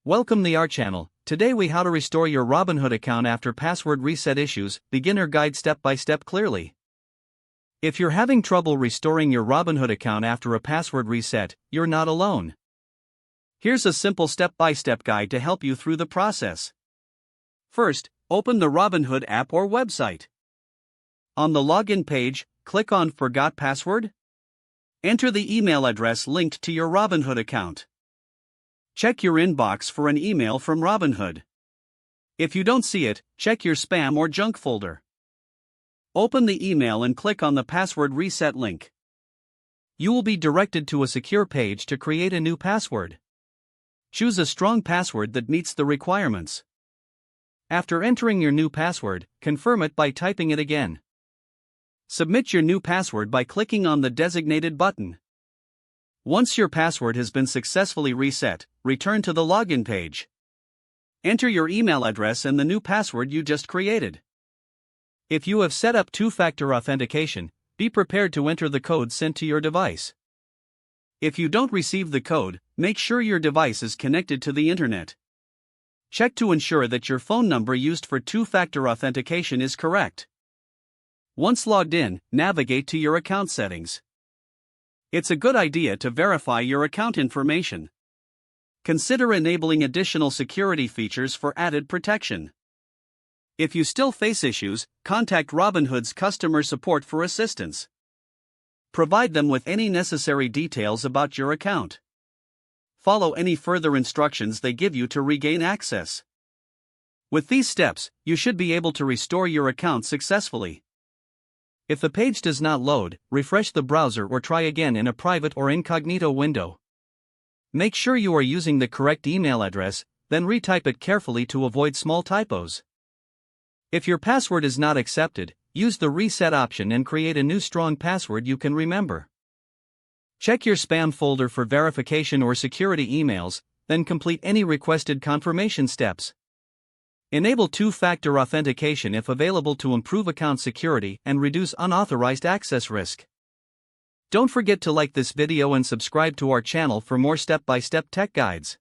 Welcome to our channel. Today we how to restore your Robinhood account after password reset issues, beginner guide step by step clearly. If you're having trouble restoring your Robinhood account after a password reset, you're not alone. Here's a simple step-by-step guide to help you through the process. First, open the Robinhood app or website. On the login page, click on Forgot Password. Enter the email address linked to your Robinhood account. Check your inbox for an email from Robinhood. If you don't see it, check your spam or junk folder. Open the email and click on the password reset link. You will be directed to a secure page to create a new password. Choose a strong password that meets the requirements. After entering your new password, confirm it by typing it again. Submit your new password by clicking on the designated button. Once your password has been successfully reset, return to the login page. Enter your email address and the new password you just created. If you have set up two-factor authentication, be prepared to enter the code sent to your device. If you don't receive the code, make sure your device is connected to the internet. Check to ensure that your phone number used for two-factor authentication is correct. Once logged in, navigate to your account settings. It's a good idea to verify your account information. Consider enabling additional security features for added protection. If you still face issues, contact Robinhood's customer support for assistance. Provide them with any necessary details about your account. Follow any further instructions they give you to regain access. With these steps, you should be able to restore your account successfully. If the page does not load, refresh the browser or try again in a private or incognito window. Make sure you are using the correct email address, then retype it carefully to avoid small typos. If your password is not accepted, use the reset option and create a new strong password you can remember. Check your spam folder for verification or security emails, then complete any requested confirmation steps. Enable two-factor authentication if available to improve account security and reduce unauthorized access risk. Don't forget to like this video and subscribe to our channel for more step-by-step tech guides.